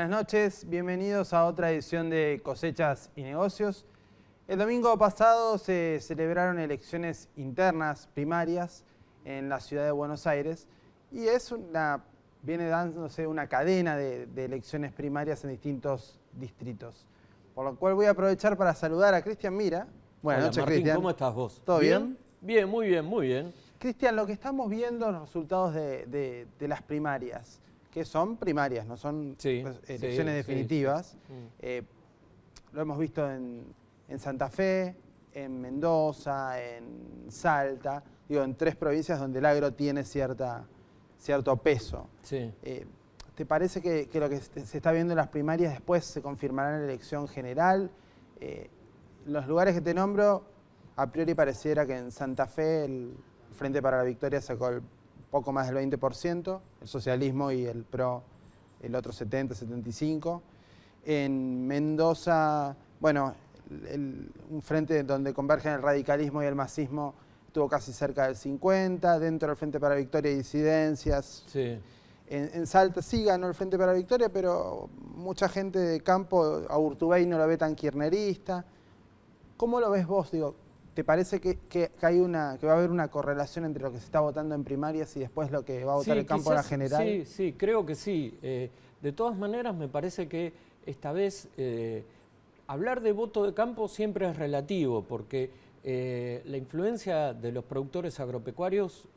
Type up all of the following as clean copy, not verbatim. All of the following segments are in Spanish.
Buenas noches, bienvenidos a otra edición de Cosechas y Negocios. El domingo pasado se celebraron elecciones internas primarias en la ciudad de Buenos Aires y viene dándose una cadena de elecciones primarias en distintos distritos. Por lo cual voy a aprovechar para saludar a Cristian Mira. Buenas noches, Martín, Cristian. ¿cómo estás vos? ¿Todo bien? Bien, muy bien, muy bien. Cristian, lo que estamos viendo, los resultados de las primarias, que son primarias, no son elecciones definitivas. Lo hemos visto en Santa Fe, en Mendoza, en Salta, en 3 provincias donde el agro tiene cierto peso. Sí. ¿Te parece que lo que se está viendo en las primarias después se confirmará en la elección general? Los lugares que te nombro, a priori pareciera que en Santa Fe el Frente para la Victoria sacó poco más del 20%, el socialismo y el PRO el otro 70, 75%. En Mendoza, bueno, un frente donde convergen el radicalismo y el masismo estuvo casi cerca del 50%, dentro del Frente para la Victoria hay disidencias. Sí. En Salta sí ganó el Frente para la Victoria, pero mucha gente de campo, a Urtubey no lo ve tan kirchnerista. ¿Cómo lo ves vos? ¿Te parece que va a haber una correlación entre lo que se está votando en primarias y después lo que va a votar el campo en la general? Sí, creo que sí. De todas maneras, me parece que esta vez hablar de voto de campo siempre es relativo, porque la influencia de los productores agropecuarios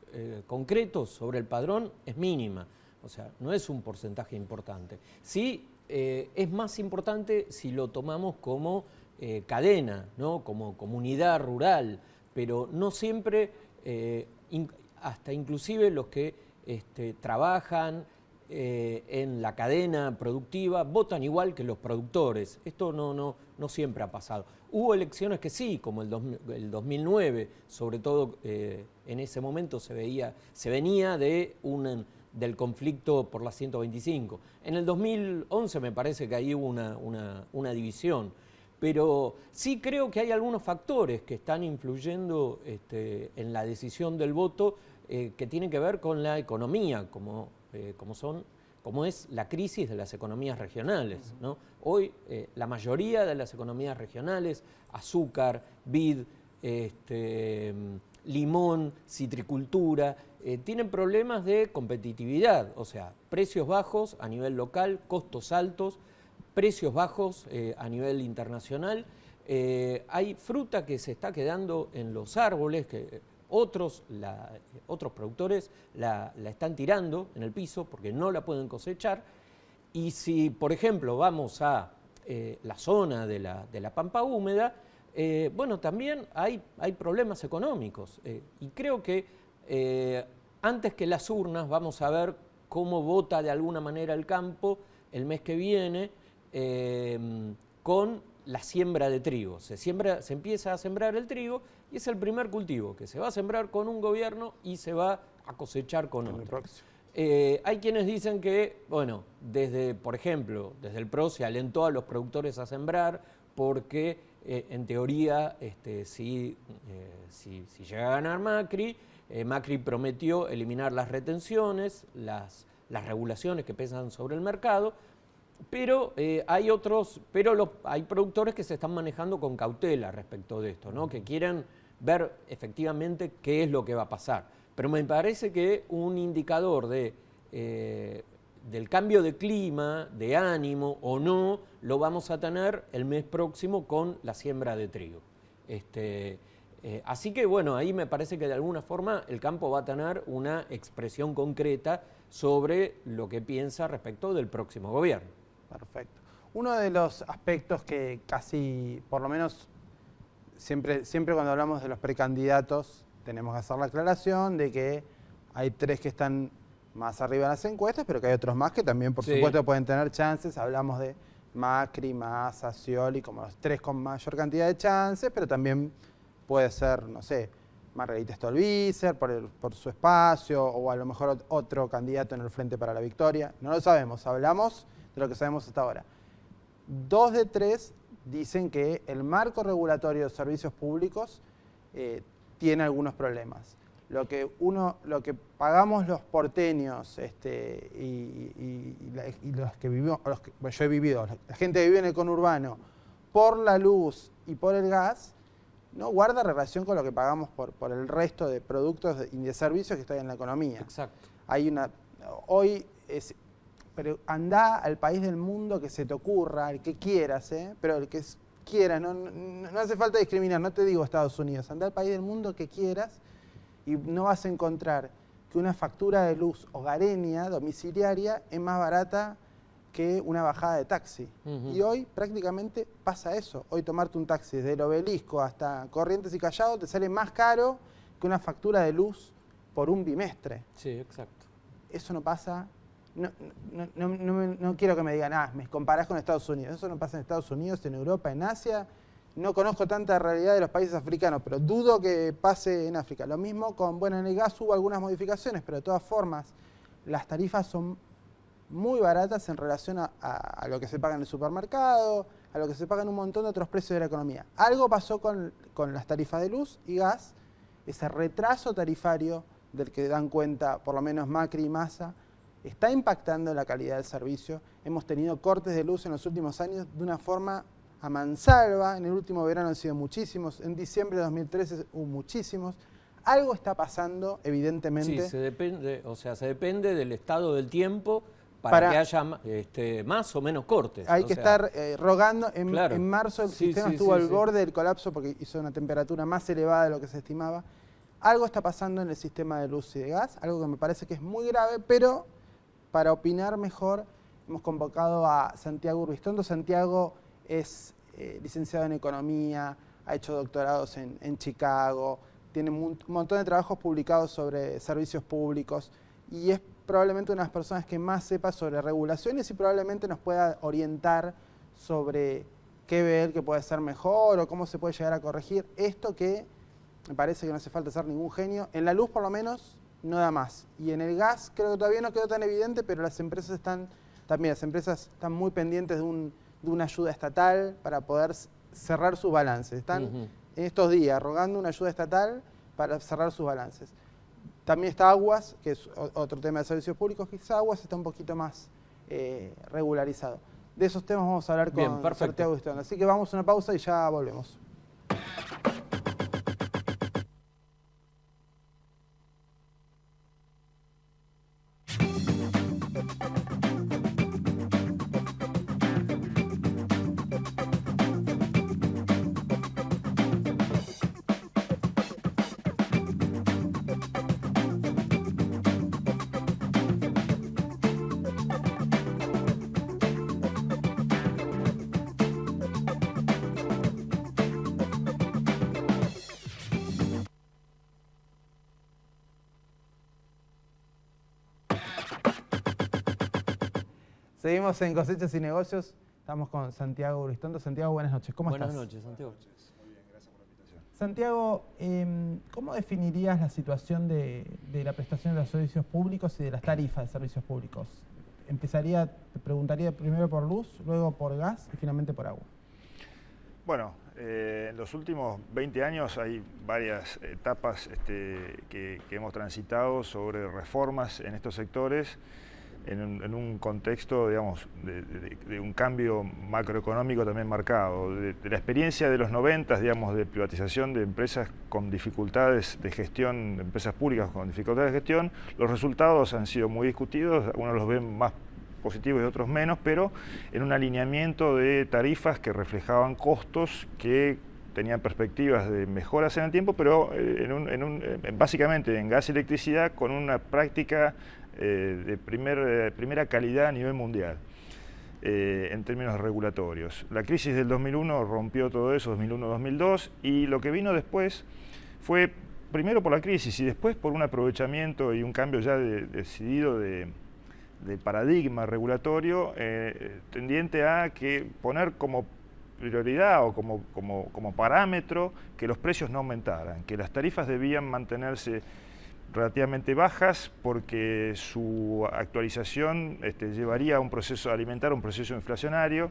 concretos sobre el padrón es mínima. O sea, no es un porcentaje importante. Sí, es más importante si lo tomamos como cadena, ¿no? Como comunidad rural, pero no siempre, hasta inclusive los que trabajan en la cadena productiva, votan igual que los productores. Esto no siempre ha pasado. Hubo elecciones que sí, como el 2009, sobre todo en ese momento se venía del conflicto por la 125. En el 2011 me parece que ahí hubo una división. Pero sí creo que hay algunos factores que están influyendo en la decisión del voto que tienen que ver con la economía, como es la crisis de las economías regionales, ¿no? Hoy la mayoría de las economías regionales, azúcar, vid, limón, citricultura, tienen problemas de competitividad, o sea, precios bajos a nivel local, costos altos, precios bajos a nivel internacional. Hay fruta que se está quedando en los árboles, que otros productores la están tirando en el piso porque no la pueden cosechar. Y si, por ejemplo, vamos a la zona de la pampa húmeda, bueno, también hay problemas económicos. Y creo que antes que las urnas vamos a ver cómo vota de alguna manera el campo el mes que viene, con la siembra de trigo. Se empieza a sembrar el trigo y es el primer cultivo que se va a sembrar con un gobierno y se va a cosechar con otro. Hay quienes dicen que, bueno, por ejemplo, desde el PRO se alentó a los productores a sembrar porque, en teoría, si llega a ganar Macri, Macri prometió eliminar las retenciones, las regulaciones que pesan sobre el mercado. Pero hay productores que se están manejando con cautela respecto de esto, ¿no? Que quieren ver efectivamente qué es lo que va a pasar. Pero me parece que un indicador del cambio de clima, de ánimo o no, lo vamos a tener el mes próximo con la siembra de trigo. Así que bueno, ahí me parece que de alguna forma el campo va a tener una expresión concreta sobre lo que piensa respecto del próximo gobierno. Perfecto. Uno de los aspectos que casi, por lo menos, siempre cuando hablamos de los precandidatos, tenemos que hacer la aclaración de que hay 3 que están más arriba en las encuestas, pero que hay otros más que también, por supuesto, pueden tener chances. Hablamos de Macri, Massa, Scioli, como los 3 con mayor cantidad de chances, pero también puede ser, no sé, Margarita Stolbizer por su espacio, o a lo mejor otro candidato en el Frente para la Victoria. No lo sabemos, hablamos de lo que sabemos hasta ahora. 2 de 3 dicen que el marco regulatorio de servicios públicos tiene algunos problemas. lo que pagamos los porteños y los que vivimos, yo he vivido, la gente que vive en el conurbano, por la luz y por el gas, no guarda relación con lo que pagamos por el resto de productos y de servicios que están en la economía. Exacto. Pero andá al país del mundo que se te ocurra, el que quieras, pero el que quieras, no hace falta discriminar, no te digo Estados Unidos, andá al país del mundo que quieras y no vas a encontrar que una factura de luz hogareña, domiciliaria, es más barata que una bajada de taxi. Y hoy prácticamente pasa eso. Hoy tomarte un taxi desde el Obelisco hasta Corrientes y Callao te sale más caro que una factura de luz por un bimestre. Sí, exacto. Eso no pasa. No quiero que me digan, me comparás con Estados Unidos. Eso no pasa en Estados Unidos, en Europa, en Asia. No conozco tanta realidad de los países africanos, pero dudo que pase en África. Lo mismo en el gas hubo algunas modificaciones, pero de todas formas las tarifas son muy baratas en relación a lo que se paga en el supermercado, a lo que se paga en un montón de otros precios de la economía. Algo pasó con las tarifas de luz y gas, ese retraso tarifario del que dan cuenta por lo menos Macri y Massa, está impactando en la calidad del servicio. Hemos tenido cortes de luz en los últimos años de una forma a mansalva. En el último verano han sido muchísimos, en diciembre de 2013 hubo muchísimos. Algo está pasando, evidentemente. Sí, se depende del estado del tiempo para que haya más o menos cortes. Hay que estar rogando. Claro. En marzo el sistema estuvo al borde del colapso porque hizo una temperatura más elevada de lo que se estimaba. Algo está pasando en el sistema de luz y de gas, algo que me parece que es muy grave, pero para opinar mejor hemos convocado a Santiago Urbistondo. Santiago es licenciado en Economía, ha hecho doctorados en Chicago, tiene un montón de trabajos publicados sobre servicios públicos y es probablemente una de las personas que más sepa sobre regulaciones y probablemente nos pueda orientar sobre qué ver que puede ser mejor o cómo se puede llegar a corregir esto que me parece que no hace falta ser ningún genio. En la luz por lo menos no da más. Y en el gas creo que todavía no quedó tan evidente, pero las empresas están muy pendientes de una ayuda estatal para poder cerrar sus balances. Están en estos días rogando una ayuda estatal para cerrar sus balances. También está Aguas, que es otro tema de servicios públicos, quizás Aguas está un poquito más regularizado. De esos temas vamos a hablar con Santiago Urbistondo. Así que vamos a una pausa y ya volvemos. Seguimos en Cosechas y Negocios. Estamos con Santiago Urbistondo. Santiago, buenas noches. ¿Cómo estás? Buenas noches, Santiago. Muy bien, gracias por la invitación. Santiago, ¿cómo definirías la situación de la prestación de los servicios públicos y de las tarifas de servicios públicos? Te preguntaría primero por luz, luego por gas y finalmente por agua. Bueno, en los últimos 20 años hay varias etapas que hemos transitado sobre reformas en estos sectores en un contexto, digamos, de un cambio macroeconómico también marcado. De la experiencia de los 90, digamos, de privatización de empresas con dificultades de gestión, de empresas públicas con dificultades de gestión, los resultados han sido muy discutidos, algunos los ven más positivos y otros menos, pero en un alineamiento de tarifas que reflejaban costos que tenían perspectivas de mejoras en el tiempo, pero básicamente en gas y electricidad con una práctica de primera calidad a nivel mundial en términos regulatorios. La crisis del 2001 rompió todo eso, 2001-2002, y lo que vino después fue primero por la crisis y después por un aprovechamiento y un cambio ya decidido de paradigma regulatorio tendiente a que poner como prioridad o como parámetro que los precios no aumentaran, que las tarifas debían mantenerse relativamente bajas porque su actualización llevaría a alimentar un proceso inflacionario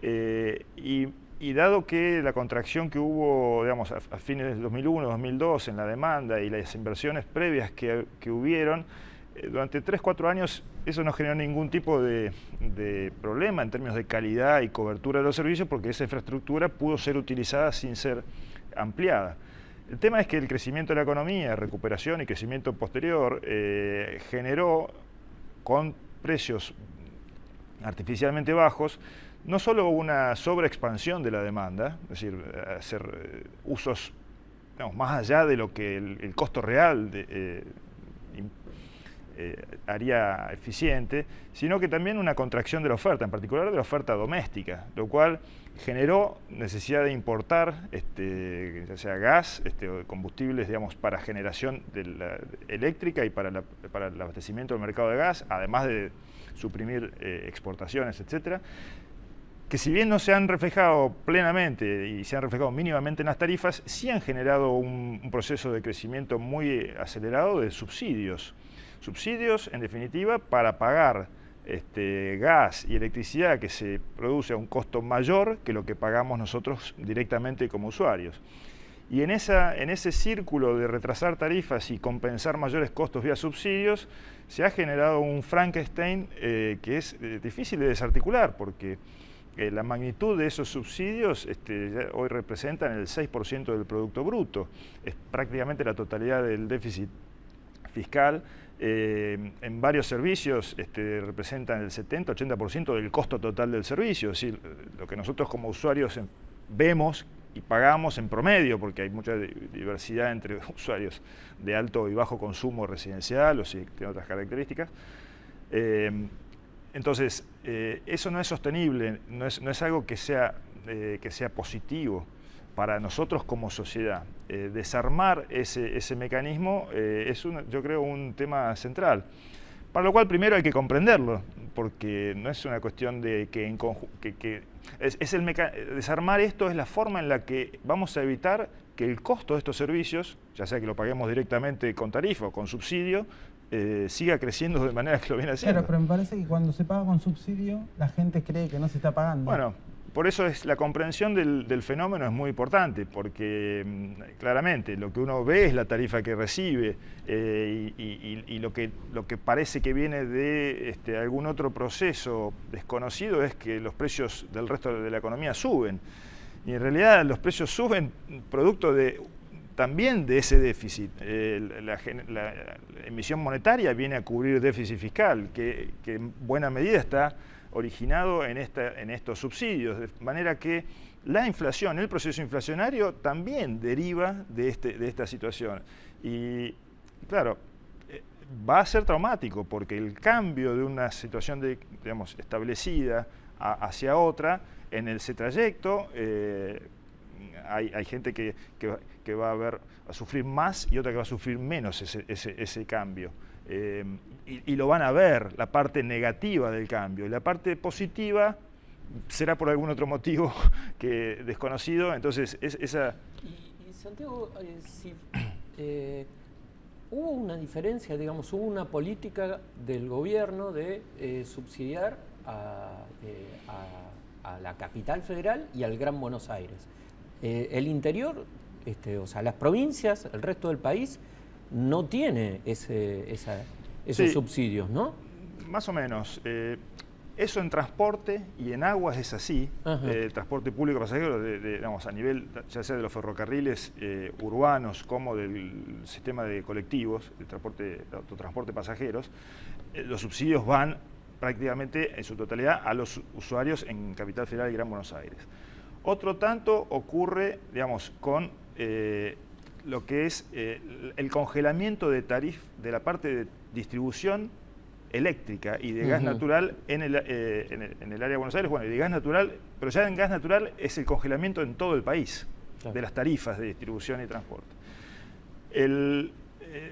y Y dado que la contracción que hubo, digamos, a fines del 2001, 2002 en la demanda y las inversiones previas que hubieron, durante 3, 4 años eso no generó ningún tipo de problema en términos de calidad y cobertura de los servicios, porque esa infraestructura pudo ser utilizada sin ser ampliada. El tema es que el crecimiento de la economía, recuperación y crecimiento posterior generó, con precios artificialmente bajos, no solo una sobreexpansión de la demanda, es decir, hacer usos, digamos, más allá de lo que el costo real haría eficiente, sino que también una contracción de la oferta, en particular de la oferta doméstica, lo cual generó necesidad de importar ya sea gas, o combustibles, digamos, para generación eléctrica y para el abastecimiento del mercado de gas, además de suprimir exportaciones, etcétera, que si bien no se han reflejado plenamente y se han reflejado mínimamente en las tarifas, sí han generado un proceso de crecimiento muy acelerado de subsidios. Subsidios, en definitiva, para pagar gas y electricidad que se produce a un costo mayor que lo que pagamos nosotros directamente como usuarios. Y en ese círculo de retrasar tarifas y compensar mayores costos vía subsidios, se ha generado un Frankenstein que es difícil de desarticular, porque la magnitud de esos subsidios hoy representan el 6% del Producto Bruto. Es prácticamente la totalidad del déficit fiscal. En varios servicios representan el 70-80% del costo total del servicio. Es decir, lo que nosotros como usuarios vemos y pagamos en promedio, porque hay mucha diversidad entre usuarios de alto y bajo consumo residencial o si tiene otras características. Entonces, eso no es sostenible, no es algo que sea positivo para nosotros como sociedad. Desarmar ese mecanismo es, yo creo, un tema central. Para lo cual primero hay que comprenderlo, porque no es una cuestión de desarmar esto es la forma en la que vamos a evitar que el costo de estos servicios, ya sea que lo paguemos directamente con tarifa o con subsidio, siga creciendo de manera que lo viene haciendo. Claro, pero me parece que cuando se paga con subsidio, la gente cree que no se está pagando. Bueno, por eso la comprensión del fenómeno es muy importante, porque claramente lo que uno ve es la tarifa que recibe y lo que parece que viene de algún otro proceso desconocido es que los precios del resto de la economía suben. Y en realidad los precios suben producto también de ese déficit. La emisión monetaria viene a cubrir déficit fiscal, que en buena medida está originado en estos subsidios, de manera que la inflación, el proceso inflacionario también deriva de esta situación. Y claro, va a ser traumático porque el cambio de una situación digamos, establecida hacia otra, en ese trayecto hay gente que va a sufrir más y otra que va a sufrir menos ese cambio. Y lo van a ver, la parte negativa del cambio. Y la parte positiva será por algún otro motivo desconocido. Entonces, Y Santiago, hubo una diferencia, digamos, hubo una política del gobierno de subsidiar a la capital federal y al Gran Buenos Aires. El interior, o sea, las provincias, el resto del país, no tiene esos subsidios, ¿no? Más o menos. Eso en transporte y en aguas es así. Transporte público pasajero, digamos, a nivel ya sea de los ferrocarriles urbanos como del sistema de colectivos, de autotransporte pasajeros, los subsidios van prácticamente en su totalidad a los usuarios en Capital Federal y Gran Buenos Aires. Otro tanto ocurre, digamos, con lo que es el congelamiento de tarifa de la parte de distribución eléctrica y de gas natural en el área de Buenos Aires. Bueno, y de gas natural, pero ya en gas natural es el congelamiento en todo el país, claro, de las tarifas de distribución y transporte.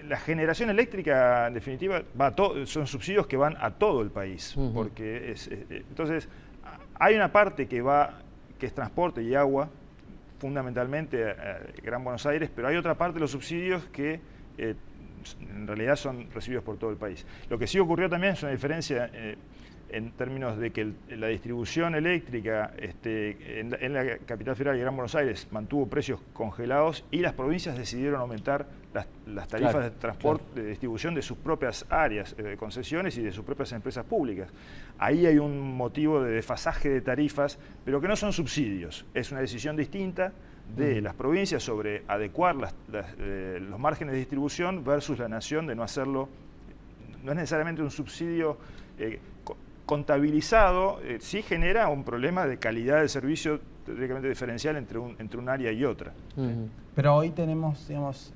La generación eléctrica, en definitiva, son subsidios que van a todo el país, porque entonces hay una parte que es transporte y agua, fundamentalmente a Gran Buenos Aires, pero hay otra parte de los subsidios que en realidad son recibidos por todo el país. Lo que sí ocurrió también es una diferencia en términos de que la distribución eléctrica en la capital federal y Gran Buenos Aires mantuvo precios congelados y las provincias decidieron aumentar las tarifas de transporte, de distribución de sus propias áreas de concesiones y de sus propias empresas públicas. Ahí hay un motivo de desfasaje de tarifas, pero que no son subsidios, es una decisión distinta de las provincias sobre adecuar los márgenes de distribución versus la nación de no hacerlo. No es necesariamente un subsidio contabilizado, sí genera un problema de calidad de servicio directamente diferencial entre un área y otra. Pero hoy tenemos, digamos,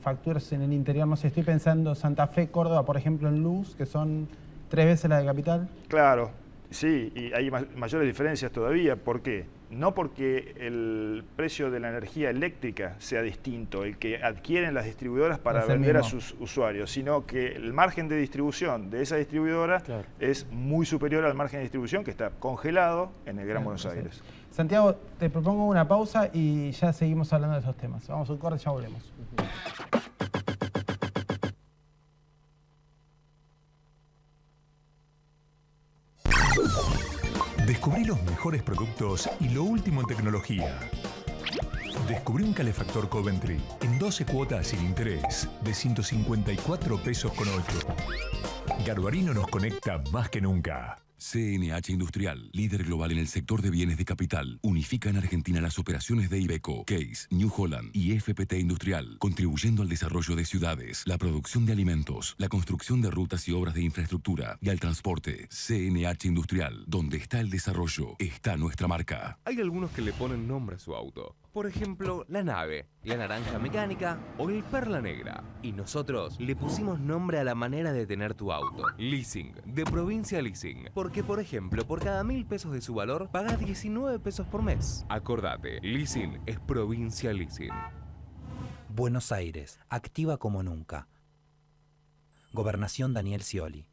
facturas en el interior, no sé, estoy pensando Santa Fe, Córdoba, por ejemplo, en luz, que son 3 veces la de capital. Claro, sí, y hay mayores diferencias todavía. ¿Por qué? No porque el precio de la energía eléctrica sea distinto, el que adquieren las distribuidoras para vender a sus usuarios, sino que el margen de distribución de esa distribuidora es muy superior al margen de distribución que está congelado en el Gran Buenos Aires. Santiago, te propongo una pausa y ya seguimos hablando de esos temas. Vamos a un corte, ya volvemos. Descubrí los mejores productos y lo último en tecnología. Descubrí un calefactor Coventry en 12 cuotas sin interés de 154 pesos con 8. Garbarino nos conecta más que nunca. CNH Industrial, líder global en el sector de bienes de capital, unifica en Argentina las operaciones de Iveco, Case, New Holland y FPT Industrial, contribuyendo al desarrollo de ciudades, la producción de alimentos, la construcción de rutas y obras de infraestructura y al transporte. CNH Industrial, donde está el desarrollo, está nuestra marca. Hay algunos que le ponen nombre a su auto. Por ejemplo, la nave, la naranja mecánica o el perla negra. Y nosotros le pusimos nombre a la manera de tener tu auto. Leasing, de Provincia Leasing. Porque, por ejemplo, por cada 1.000 pesos de su valor, pagás 19 pesos por mes. Acordate, Leasing es Provincia Leasing. Buenos Aires, activa como nunca. Gobernación Daniel Scioli.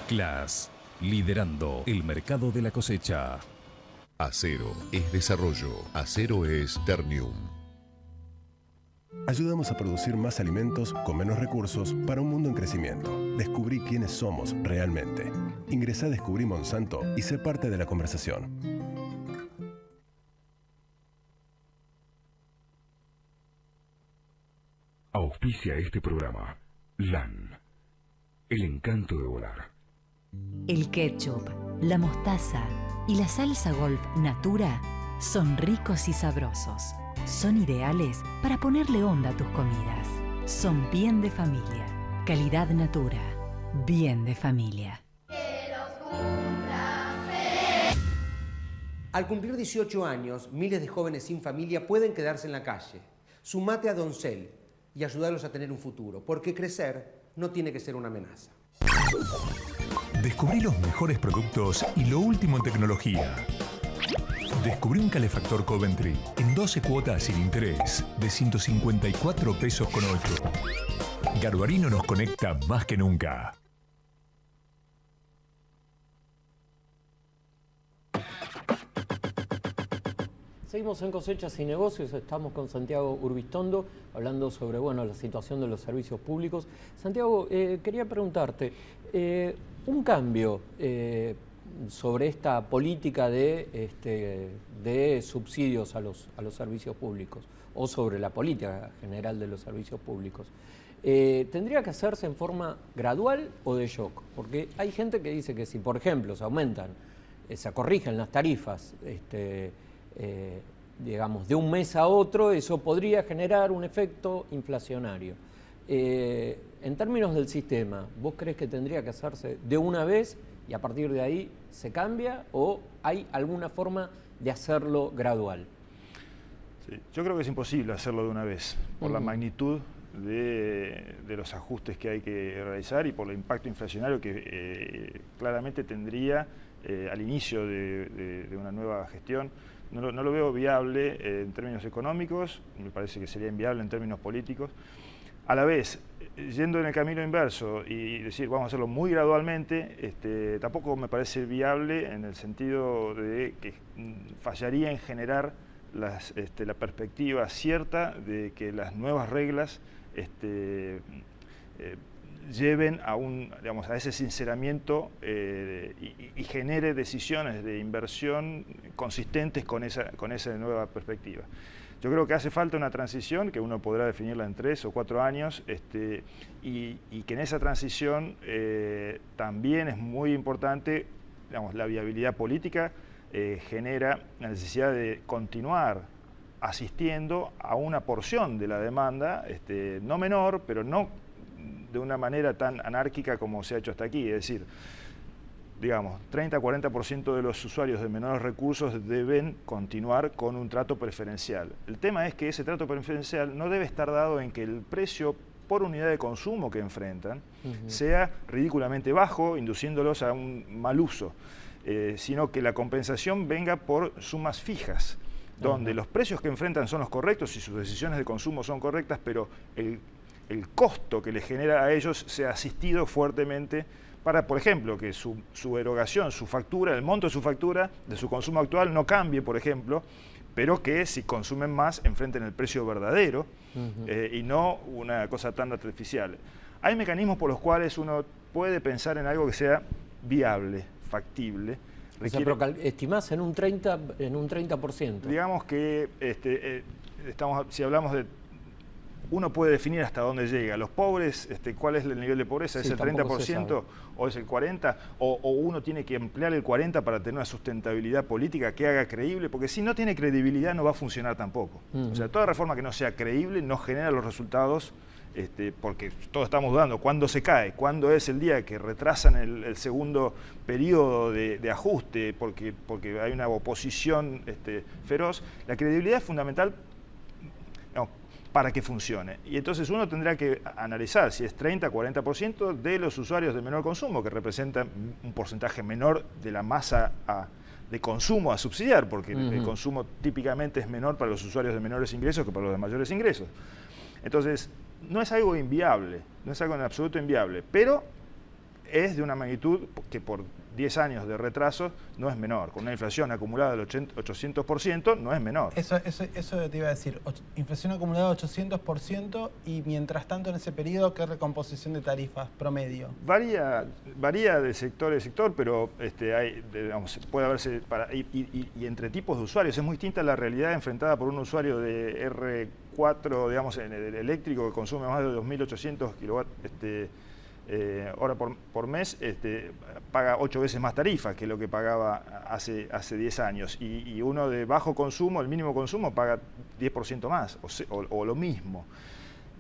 Class, liderando el mercado de la cosecha. Acero es desarrollo. Acero es Ternium. Ayudamos a producir más alimentos con menos recursos para un mundo en crecimiento. Descubrí quiénes somos realmente. Ingresá a Descubrí Monsanto y sé parte de la conversación. Auspicia este programa. LAN. El encanto de volar. El ketchup, la mostaza y la salsa Golf Natura son ricos y sabrosos. Son ideales para ponerle onda a tus comidas. Son bien de familia. Calidad Natura. Bien de familia. Al cumplir 18 años, miles de jóvenes sin familia pueden quedarse en la calle. Sumate a Doncel y ayudarlos a tener un futuro, porque crecer no tiene que ser una amenaza. Descubrí los mejores productos y lo último en tecnología. Descubrí un calefactor Coventry en 12 cuotas sin interés de 154 pesos con 8. Garbarino nos conecta más que nunca. Seguimos en Cosechas y Negocios, estamos con Santiago Urbistondo hablando sobre la situación de los servicios públicos. Santiago, quería preguntarte, un cambio sobre esta política de subsidios a los servicios públicos o sobre la política general de los servicios públicos, ¿tendría que hacerse en forma gradual o de shock? Porque hay gente que dice que si, por ejemplo, se corrigen las tarifas, digamos, de un mes a otro, eso podría generar un efecto inflacionario. En términos del sistema, ¿vos crees que tendría que hacerse de una vez y a partir de ahí se cambia o hay alguna forma de hacerlo gradual? Sí, yo creo que es imposible hacerlo de una vez, por la magnitud de los ajustes que hay que realizar y por el impacto inflacionario que claramente tendría al inicio de una nueva gestión. No lo veo viable en términos económicos, me parece que sería inviable en términos políticos. A la vez, yendo en el camino inverso y decir vamos a hacerlo muy gradualmente, tampoco me parece viable en el sentido de que fallaría en generar la perspectiva cierta de que las nuevas reglas lleven a ese sinceramiento y genere decisiones de inversión consistentes con esa nueva perspectiva. Yo creo que hace falta una transición, que uno podrá definirla en 3 o 4 años, y que en esa transición también es muy importante, la viabilidad política genera la necesidad de continuar asistiendo a una porción de la demanda, no menor, pero no de una manera tan anárquica como se ha hecho hasta aquí. Es decir, digamos, 30-40% de los usuarios de menores recursos deben continuar con un trato preferencial. El tema es que ese trato preferencial no debe estar dado en que el precio por unidad de consumo que enfrentan sea ridículamente bajo, induciéndolos a un mal uso, sino que la compensación venga por sumas fijas, donde los precios que enfrentan son los correctos y sus decisiones de consumo son correctas, pero el costo que les genera a ellos sea asistido fuertemente para, por ejemplo, que su erogación, su factura, el monto de su factura, de su consumo actual no cambie, por ejemplo, pero que si consumen más enfrenten el precio verdadero y no una cosa tan artificial. Hay mecanismos por los cuales uno puede pensar en algo que sea viable, factible. Pero estimás en un 30%. Digamos que si hablamos de... Uno puede definir hasta dónde llega. Los pobres, ¿cuál es el nivel de pobreza? ¿Es el 30% o es el 40%? ¿O uno tiene que emplear el 40% para tener una sustentabilidad política que haga creíble? Porque si no tiene credibilidad no va a funcionar tampoco. O sea, toda reforma que no sea creíble no genera los resultados, porque todos estamos dudando cuándo se cae, cuándo es el día que retrasan el segundo periodo de ajuste porque hay una oposición feroz. La credibilidad es fundamental para que funcione. Y entonces uno tendrá que analizar si es 30-40% de los usuarios de menor consumo, que representan un porcentaje menor de la masa de consumo a subsidiar, porque el consumo típicamente es menor para los usuarios de menores ingresos que para los de mayores ingresos. Entonces, no es algo inviable, no es algo en absoluto inviable, pero es de una magnitud que por 10 años de retraso no es menor. Con una inflación acumulada del 800% no es menor. Eso te iba a decir, inflación acumulada 800% y mientras tanto en ese periodo, ¿qué recomposición de tarifas promedio? Varía de sector a sector, pero puede haberse, y entre tipos de usuarios, es muy distinta la realidad enfrentada por un usuario de R4, digamos, en el eléctrico que consume más de 2.800 kilowatts, hora por mes, paga 8 veces más tarifa que lo que pagaba hace 10 años. Y uno de bajo consumo, el mínimo consumo, paga 10% más o lo mismo.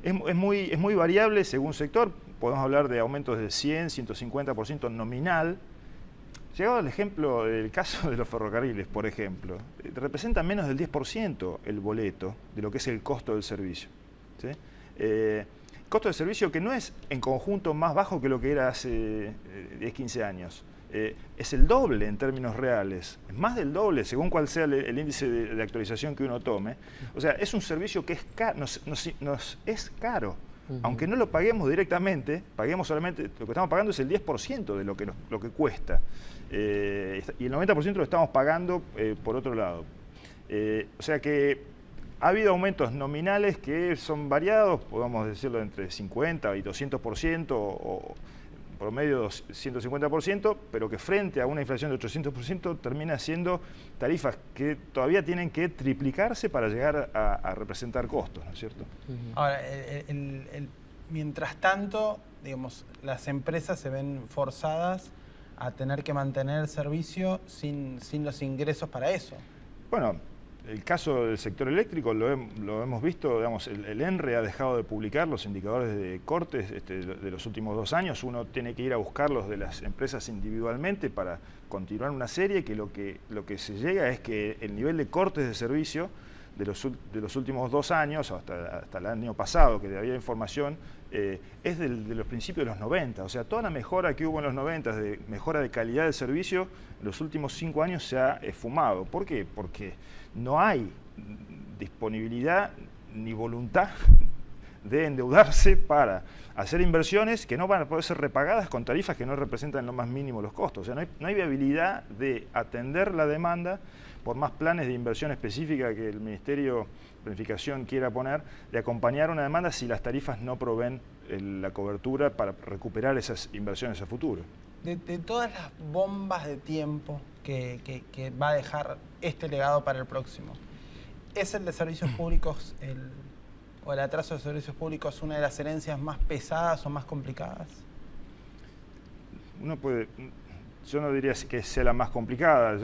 Es muy variable según sector. Podemos hablar de aumentos de 100, 150% nominal. Llegado al ejemplo del caso de los ferrocarriles, por ejemplo, representa menos del 10% el boleto de lo que es el costo del servicio, ¿sí? Costo de servicio que no es en conjunto más bajo que lo que era hace 10, 15 años. Es el doble en términos reales, es más del doble según cuál sea el índice de actualización que uno tome. O sea, es un servicio que es nos es caro. Aunque no lo paguemos directamente, paguemos solamente, lo que estamos pagando es el 10% de lo que cuesta. Y el 90% lo estamos pagando por otro lado. O sea que ha habido aumentos nominales que son variados, podemos decirlo entre 50 y 200% o promedio 150%, pero que frente a una inflación de 800% termina siendo tarifas que todavía tienen que triplicarse para llegar a representar costos, ¿no es cierto? Ahora, mientras tanto, digamos, las empresas se ven forzadas a tener que mantener el servicio sin los ingresos para eso. Bueno, el caso del sector eléctrico lo hemos visto, digamos, el ENRE ha dejado de publicar los indicadores de cortes de los últimos 2 años. Uno tiene que ir a buscarlos de las empresas individualmente para continuar una serie que lo que se llega es que el nivel de cortes de servicio de los últimos 2 años, hasta el año pasado, que había información, es de los principios de los 90. O sea, toda la mejora que hubo en los 90, de mejora de calidad del servicio, en los últimos 5 años se ha esfumado. ¿Por qué? Porque no hay disponibilidad ni voluntad de endeudarse para hacer inversiones que no van a poder ser repagadas con tarifas que no representan en lo más mínimo los costos. O sea, no hay viabilidad de atender la demanda por más planes de inversión específica que el Ministerio de Planificación quiera poner, de acompañar una demanda si las tarifas no proveen la cobertura para recuperar esas inversiones a futuro. De todas las bombas de tiempo que va a dejar este legado para el próximo, ¿es el de servicios públicos o el atraso de servicios públicos una de las herencias más pesadas o más complicadas? Yo no diría que sea la más complicada,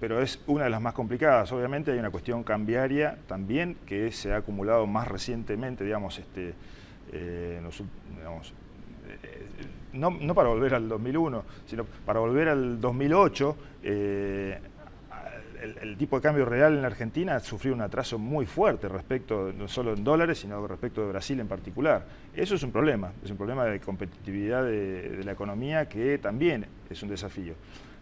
pero es una de las más complicadas. Obviamente hay una cuestión cambiaria también que se ha acumulado más recientemente, digamos, no para volver al 2001, sino para volver al 2008. El tipo de cambio real en la Argentina sufrió un atraso muy fuerte respecto, no solo en dólares, sino respecto de Brasil en particular. Eso es un problema de competitividad de la economía que también es un desafío.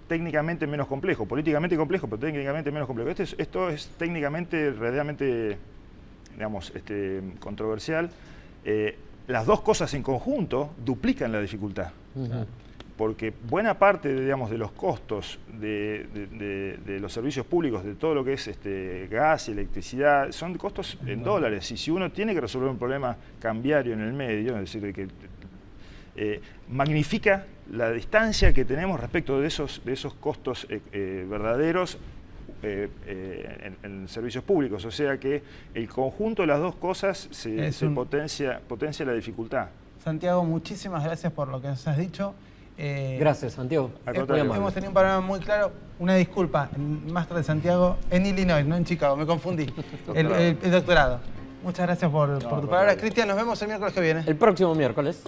Técnicamente menos complejo, políticamente complejo, pero técnicamente menos complejo. Esto es técnicamente realmente, digamos, controversial. Las dos cosas en conjunto duplican la dificultad. Porque buena parte, digamos, de los costos de los servicios públicos, de todo lo que es gas y electricidad, son costos en dólares. Y si uno tiene que resolver un problema cambiario en el medio, es decir, que magnifica la distancia que tenemos respecto de esos costos verdaderos en servicios públicos. O sea que el conjunto de las dos cosas potencia la dificultad. Santiago, muchísimas gracias por lo que nos has dicho. Gracias, Santiago. Hemos tenido un panorama muy claro. Una disculpa, el máster de Santiago en Illinois, no en Chicago, me confundí. El doctorado. Muchas gracias por tu palabra. Cristian, nos vemos el miércoles que viene. El próximo miércoles.